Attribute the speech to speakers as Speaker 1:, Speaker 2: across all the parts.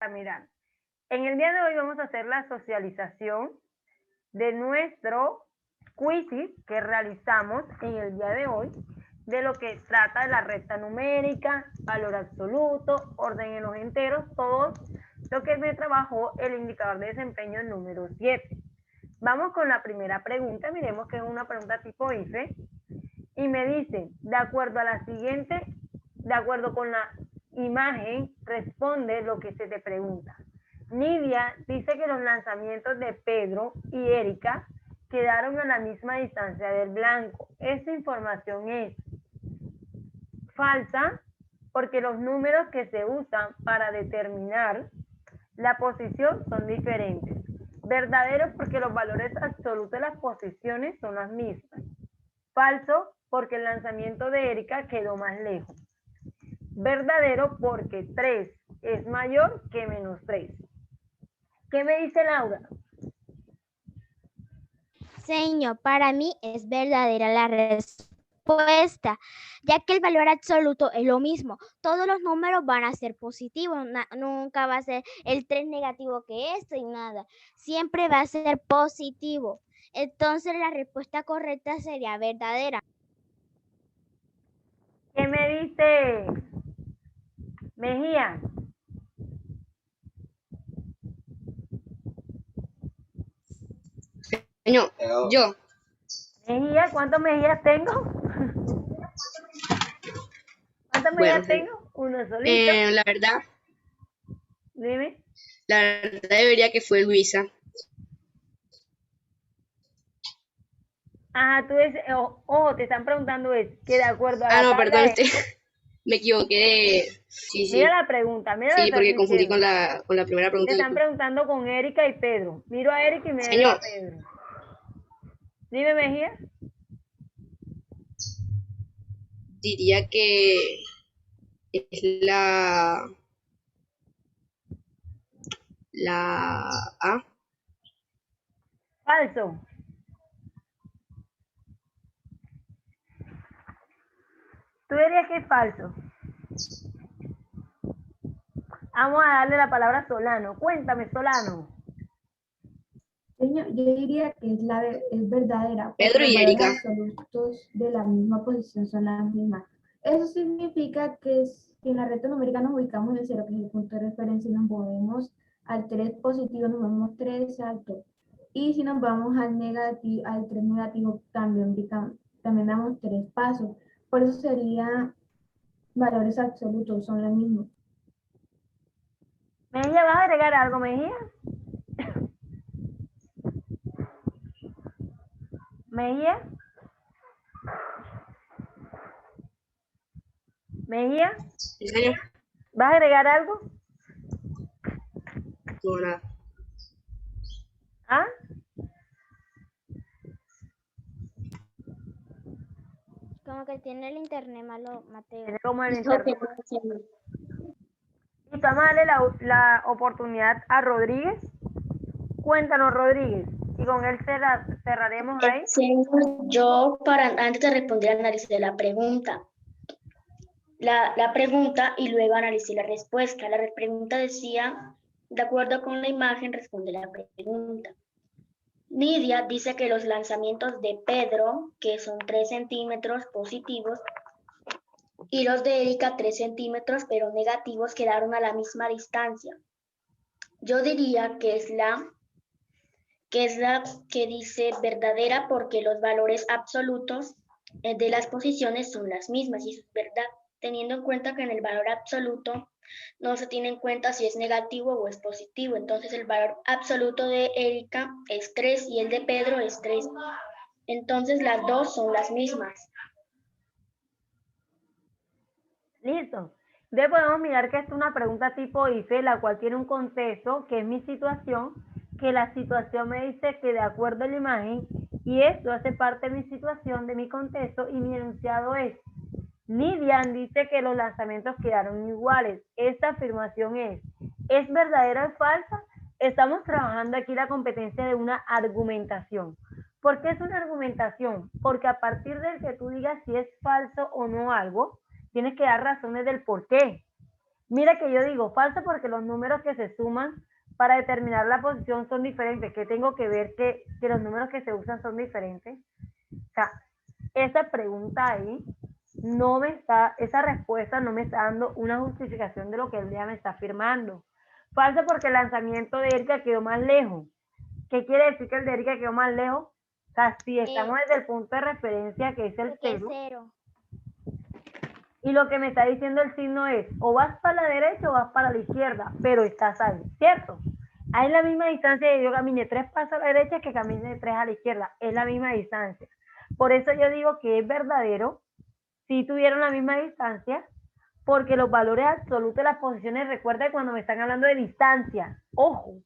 Speaker 1: mirar. En el día de hoy vamos a hacer la socialización de nuestro quizzes que realizamos en el día de hoy, de lo que trata de la recta numérica, valor absoluto, orden en los enteros, todo lo que me trabajó el indicador de desempeño número 7. Vamos con la primera pregunta, miremos que es una pregunta tipo IFE, y me dice, de acuerdo a la siguiente, de acuerdo con la imagen, responde lo que se te pregunta. Nidia dice que los lanzamientos de Pedro y Erika quedaron a la misma distancia del blanco. Esta información es falsa porque los números que se usan para determinar la posición son diferentes. Verdadero porque los valores absolutos de las posiciones son las mismas. Falso porque el lanzamiento de Erika quedó más lejos. Verdadero porque 3 es mayor que menos 3. ¿Qué me dice Laura?
Speaker 2: Señor, para mí es verdadera la respuesta, ya que el valor absoluto es lo mismo. Todos los números van a ser positivos, nunca va a ser el 3 negativo que esto y nada. Siempre va a ser positivo. Entonces la respuesta correcta sería verdadera.
Speaker 1: ¿Qué me dice Mejía?
Speaker 3: No, yo.
Speaker 1: Mejía, ¿cuántos Mejías tengo? ¿Cuántos Mejías tengo? Uno solito.
Speaker 3: La verdad.
Speaker 1: Dime.
Speaker 3: La verdad debería que fue Luisa.
Speaker 1: Ajá, tú dices, te están preguntando es que de acuerdo a la
Speaker 3: No,
Speaker 1: tabla
Speaker 3: perdón, me equivoqué de... Sí,
Speaker 1: Mira la pregunta, mira
Speaker 3: sí,
Speaker 1: lo que
Speaker 3: porque
Speaker 1: te
Speaker 3: confundí
Speaker 1: hicieron.
Speaker 3: con la primera pregunta.
Speaker 1: Te están preguntando con Erika y Pedro. Miro a Erika y me veo a Pedro. Dime, Mejía.
Speaker 3: Diría que es la A.
Speaker 1: Falso. Tú dirías que es falso. Vamos a darle la palabra a Solano. Cuéntame, Solano.
Speaker 4: Señor, yo diría que es verdadera.
Speaker 3: Pedro y
Speaker 4: los
Speaker 3: Erika.
Speaker 4: valores absolutos de la misma posición son las mismas. Eso significa que si en la recta numérica nos ubicamos en el 0, que es el punto de referencia, y nos movemos al 3 positivo, nos movemos 3 alto. Y si nos vamos al 3 negativo, también damos 3 pasos. Por eso sería valores absolutos, son los mismos.
Speaker 1: Mejía, ¿vas a agregar algo, Mejía? Mejía. Mejía. ¿Vas a agregar algo?
Speaker 3: No, nada.
Speaker 1: ¿Ah?
Speaker 2: Como que tiene el internet malo, Mateo.
Speaker 1: Tiene como el internet. Y vamos a darle la oportunidad a Rodríguez. Cuéntanos, Rodríguez. Y con él cerraremos ahí.
Speaker 5: Yo, antes de responder, analicé la pregunta. La pregunta y luego analicé la respuesta. La pregunta decía, de acuerdo con la imagen, responde la pregunta. Nidia dice que los lanzamientos de Pedro, que son 3 centímetros positivos, y los de Erika 3 centímetros, pero negativos, quedaron a la misma distancia. Yo diría que es la que dice verdadera porque los valores absolutos de las posiciones son las mismas, y eso es verdad, teniendo en cuenta que en el valor absoluto no se tiene en cuenta si es negativo o es positivo. Entonces el valor absoluto de Erika es 3 y el de Pedro es 3. Entonces las dos son las mismas.
Speaker 1: Listo. Entonces podemos mirar que esta es una pregunta tipo IFE, la cual tiene un contexto, que es mi situación, que la situación me dice que de acuerdo a la imagen, y esto hace parte de mi situación, de mi contexto, y mi enunciado es, Nidian dice que los lanzamientos quedaron iguales. Esta afirmación ¿es verdadera o falsa? Estamos trabajando aquí la competencia de una argumentación. ¿Por qué es una argumentación? Porque a partir de que tú digas si es falso o no algo, tienes que dar razones del por qué. Mira que yo digo falso porque los números que se suman para determinar la posición son diferentes. Que tengo que ver que los números que se usan son diferentes. O sea, esa pregunta ahí no me está, esa respuesta no me está dando una justificación de lo que el día me está afirmando. Falso porque el lanzamiento de Erika quedó más lejos. ¿Qué quiere decir que el de Erika quedó más lejos? O sea, si estamos desde el punto de referencia que es el
Speaker 2: Que es
Speaker 1: 0,
Speaker 2: 0.
Speaker 1: y lo que me está diciendo el signo es o vas para la derecha o vas para la izquierda, pero estás ahí, ¿cierto? Hay la misma distancia que yo camine 3 pasos a la derecha que camine 3 a la izquierda, es la misma distancia. Por eso yo digo que es verdadero si tuvieron la misma distancia, porque los valores absolutos de las posiciones, recuerda cuando me están hablando de distancia, ojo,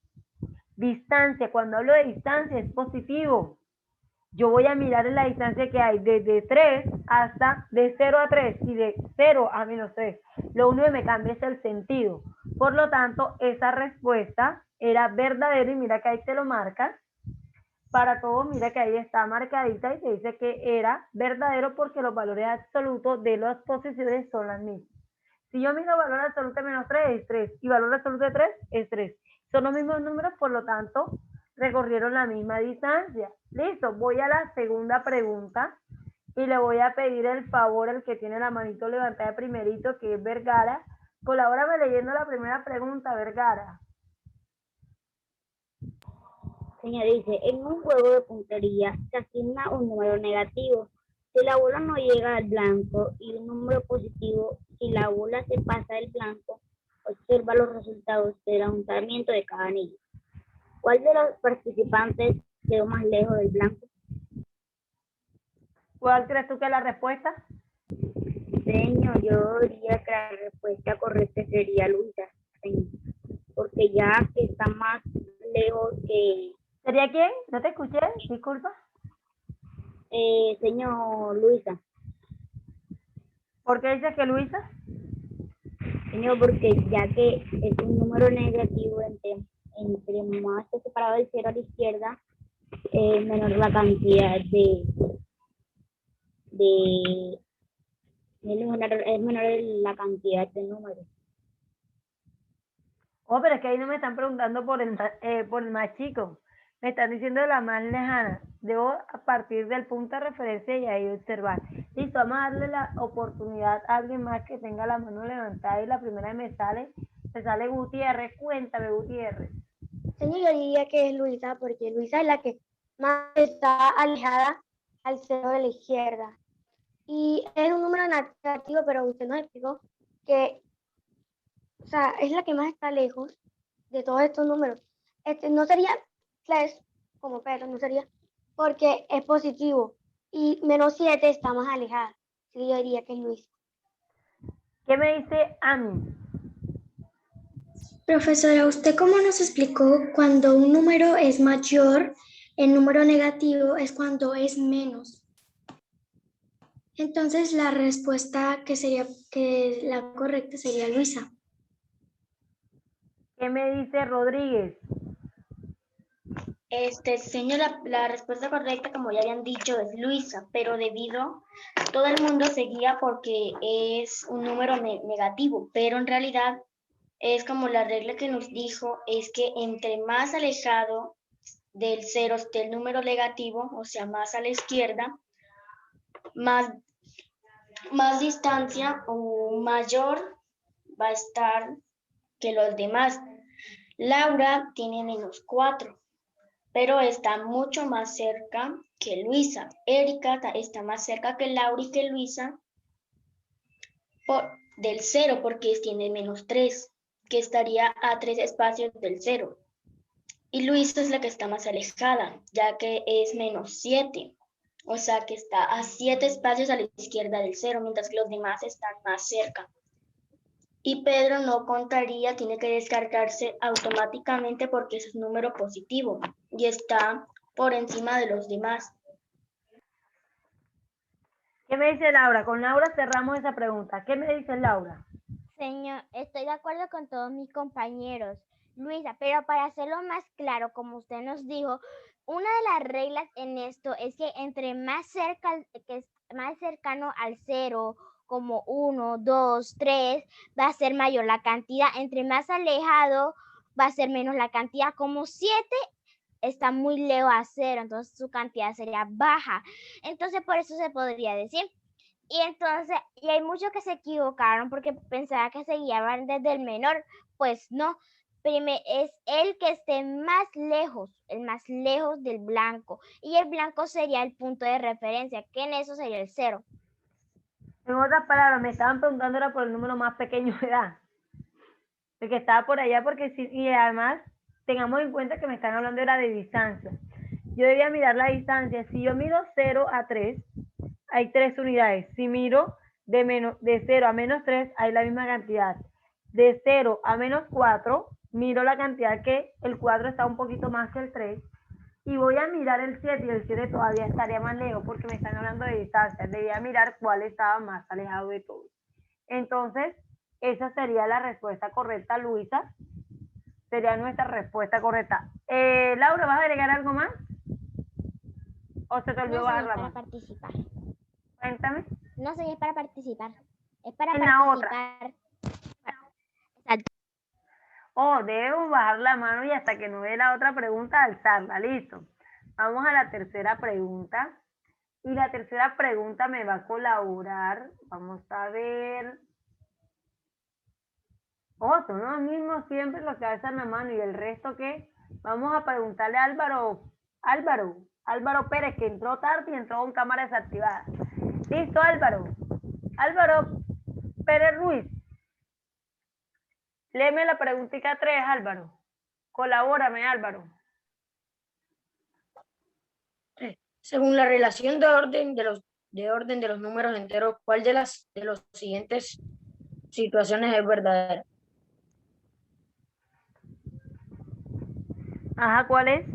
Speaker 1: distancia, cuando hablo de distancia es positivo. Yo voy a mirar en la distancia que hay desde 3 hasta de 0 a 3 y de 0 a -3. Lo único que me cambia es el sentido. Por lo tanto, esa respuesta era verdadera y mira que ahí te lo marcas. Para todos, mira que ahí está marcadita y te dice que era verdadero porque los valores absolutos de las posiciones son las mismas. Si yo miro valor absoluto de -3 es 3 y valor absoluto de 3 es 3. Son los mismos números, por lo tanto, recorrieron la misma distancia. Listo, voy a la segunda pregunta y le voy a pedir el favor al que tiene la manito levantada primerito, que es Vergara. Colabórame leyendo la primera pregunta, Vergara.
Speaker 6: Señor, dice, en un juego de puntería se asigna un número negativo si la bola no llega al blanco y un número positivo si la bola se pasa del blanco. Observa los resultados del lanzamiento de cada anillo. ¿Cuál de los participantes quedó más lejos del blanco?
Speaker 1: ¿Cuál crees tú que es la respuesta?
Speaker 6: Señor, yo diría que la respuesta correcta sería Luisa, señor, porque ya que está más lejos que...
Speaker 1: ¿Sería quién? ¿No te escuché? Disculpa.
Speaker 6: Señor Luisa.
Speaker 1: ¿Por qué dices que Luisa?
Speaker 6: Señor, porque ya que es un número negativo, entre más esté separado del cero a la izquierda, menor la cantidad es menor la cantidad de números.
Speaker 1: Oh, pero es que ahí no me están preguntando por el más chico. Me están diciendo la más lejana. Debo a partir del punto de referencia y ahí observar. Listo, vamos a darle la oportunidad a alguien más que tenga la mano levantada y la primera me sale Gutiérrez. Cuéntame, Gutiérrez.
Speaker 7: Señor, yo diría que es Luisa, porque Luisa es la que más está alejada al cero de la izquierda. Y es un número negativo, pero usted nos explicó que, o sea, es la que más está lejos de todos estos números. No sería 3 como Pedro, no sería, porque es positivo. Y -7 está más alejada. Así que yo diría que es Luisa.
Speaker 1: ¿Qué me dice Ami?
Speaker 8: Profesora, ¿usted cómo nos explicó cuando un número es mayor, el número negativo es cuando es menos? Entonces la respuesta que la correcta sería Luisa.
Speaker 1: ¿Qué me dice Rodríguez?
Speaker 5: Señor, la respuesta correcta, como ya habían dicho, es Luisa, pero debido, todo el mundo seguía porque es un número negativo, pero en realidad es como la regla que nos dijo, es que entre más alejado del cero esté el número negativo, o sea, más a la izquierda, más distancia o mayor va a estar que los demás. Laura tiene -4. Pero está mucho más cerca que Luisa. Erika está más cerca que Laura y que Luisa del cero, porque tiene -3, que estaría a 3 espacios del cero. Y Luisa es la que está más alejada, ya que es -7. O sea que está a 7 espacios a la izquierda del cero, mientras que los demás están más cerca. Y Pedro no contaría, tiene que descartarse automáticamente porque es un número positivo y está por encima de los demás.
Speaker 1: ¿Qué me dice Laura? Con Laura cerramos esa pregunta. ¿Qué me dice Laura?
Speaker 2: Señor, estoy de acuerdo con todos mis compañeros. Luisa, pero para hacerlo más claro, como usted nos dijo, una de las reglas en esto es que entre más cerca, que es más cercano al cero como 1, 2, 3, va a ser mayor la cantidad. Entre más alejado va a ser menos la cantidad. Como 7 está muy lejos a 0, entonces su cantidad sería baja. Entonces por eso se podría decir. Y entonces, y hay muchos que se equivocaron porque pensaban que se guiaban desde el menor. Pues no, es el que esté más lejos, el más lejos del blanco. Y el blanco sería el punto de referencia, que en eso sería el 0.
Speaker 1: En otras palabras, me estaban preguntando era por el número más pequeño, ¿verdad? El que estaba por allá, porque sí, y además tengamos en cuenta que me están hablando era de distancia. Yo debía mirar la distancia. Si yo mido 0 a 3, hay 3 unidades. Si miro de 0 a menos 3, hay la misma cantidad. De 0 a menos 4, miro la cantidad que el 4 está un poquito más que el 3. Y voy a mirar el 7 y el 7 todavía estaría más lejos porque me están hablando de distancia. Debía mirar cuál estaba más alejado de todo. Entonces, esa sería la respuesta correcta, Luisa. Sería nuestra respuesta correcta. Laura, ¿vas a agregar algo más? ¿O se te olvidó bajar la mano?
Speaker 2: Para participar.
Speaker 1: Cuéntame.
Speaker 2: No, señor, es para participar. Es para
Speaker 1: En la otra.
Speaker 2: participar. Exacto.
Speaker 1: Oh, debemos bajar la mano y hasta que no dé la otra pregunta, alzarla. Listo. Vamos a la tercera pregunta. Y la tercera pregunta me va a colaborar. Vamos a ver. Oh, son los mismos siempre los que alzan la mano. ¿Y el resto qué? Vamos a preguntarle a Álvaro Pérez, que entró tarde y entró con cámara desactivada. Listo, Álvaro Pérez Ruiz. Léeme la preguntita 3, Álvaro. Colabórame, Álvaro.
Speaker 9: Según la relación de orden de los números enteros, ¿cuál de los siguientes situaciones es verdadera?
Speaker 1: Ajá, ¿cuál es?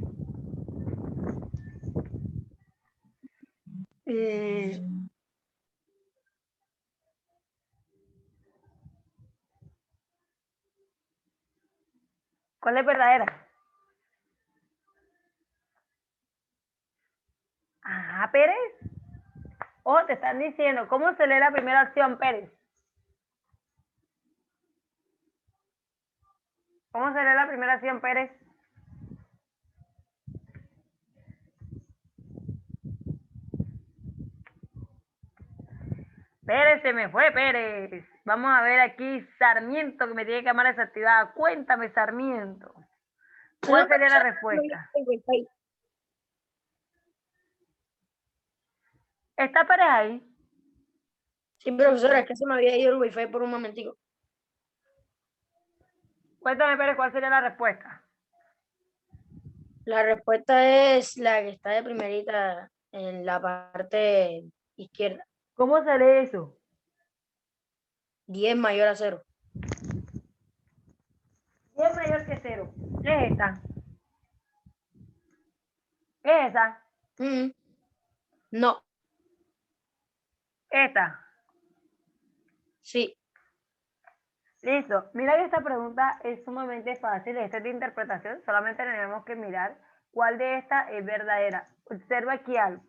Speaker 1: ¿Cuál es verdadera? Ajá, Pérez. Oh, te están diciendo, ¿cómo se lee la primera opción, Pérez? ¿Cómo se lee la primera opción, Pérez? Pérez, se me fue, Pérez. Vamos a ver aquí, Sarmiento, que me tiene cámara desactivada. Cuéntame, Sarmiento. ¿Cuál sería la respuesta? ¿Está Pérez ahí?
Speaker 9: Sí, profesora, es que se me había ido el wifi por un momentico.
Speaker 1: Cuéntame, Pérez, ¿cuál sería la respuesta?
Speaker 9: La respuesta es la que está de primerita en la parte izquierda.
Speaker 1: ¿Cómo se lee eso?
Speaker 9: 10 mayor a 0.
Speaker 1: 10 mayor que 0. ¿Es esta? ¿Es esa?
Speaker 9: No.
Speaker 1: ¿Esta?
Speaker 9: Sí.
Speaker 1: Listo. Mira que esta pregunta es sumamente fácil. Esta es de interpretación. Solamente tenemos que mirar cuál de estas es verdadera. Observa aquí algo.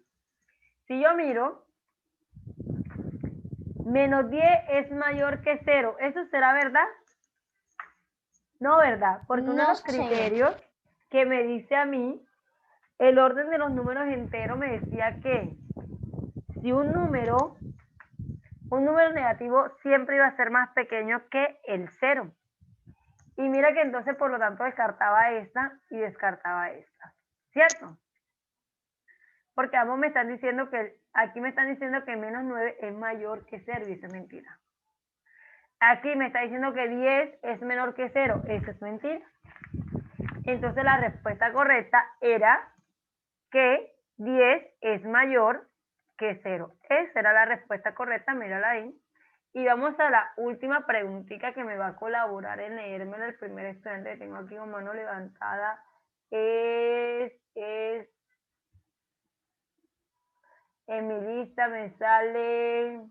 Speaker 1: Si yo miro, menos 10 es mayor que 0. ¿Eso será verdad? No, ¿verdad? Porque uno de los criterios que me dice a mí, el orden de los números enteros me decía que si un número negativo siempre iba a ser más pequeño que el 0. Y mira que entonces, por lo tanto, descartaba esta y descartaba esta. ¿Cierto? Porque ambos me están diciendo que, aquí me están diciendo que menos 9 es mayor que 0 y eso es mentira. Aquí me está diciendo que 10 es menor que 0, eso es mentira. Entonces la respuesta correcta era que 10 es mayor que 0. Esa era la respuesta correcta, mírala ahí. Y vamos a la última preguntita que me va a colaborar en leerme el primer estudiante que tengo aquí con mano levantada. En mi lista me sale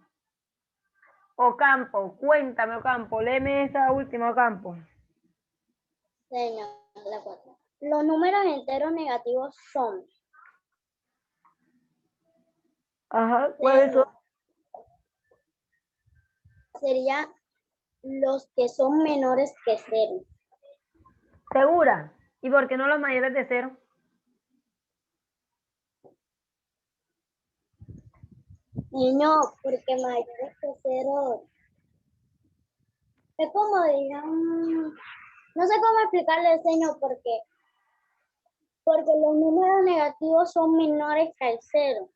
Speaker 1: Ocampo. Cuéntame, Ocampo, léeme esa última, Ocampo.
Speaker 6: Señor, la 4. Los números enteros negativos son
Speaker 1: Ajá, ¿cuáles son?
Speaker 6: sería los que son menores que 0.
Speaker 1: ¿Segura? ¿Y por qué no los mayores de 0?
Speaker 6: Niño, porque mayores que 0 es como digan, no sé cómo explicarle el señor porque los números negativos son menores que el 0.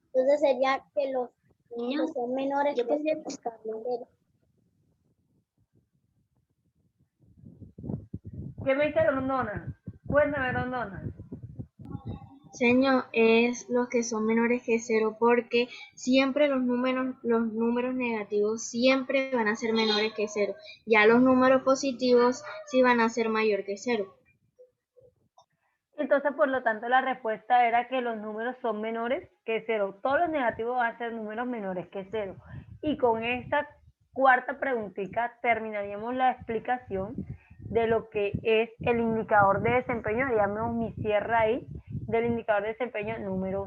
Speaker 6: Entonces sería que los que son menores que 0.
Speaker 1: ¿Qué me dice Rondona? Cuéntame, Rondona.
Speaker 10: Señor, es los que son menores que 0 porque siempre los números negativos siempre van a ser menores que 0. Ya los números positivos sí van a ser mayor que 0.
Speaker 1: Entonces, por lo tanto, la respuesta era que los números son menores que 0. Todos los negativos van a ser números menores que 0. Y con esta cuarta preguntita terminaríamos la explicación de lo que es el indicador de desempeño. Digamos mi cierre ahí del indicador de desempeño número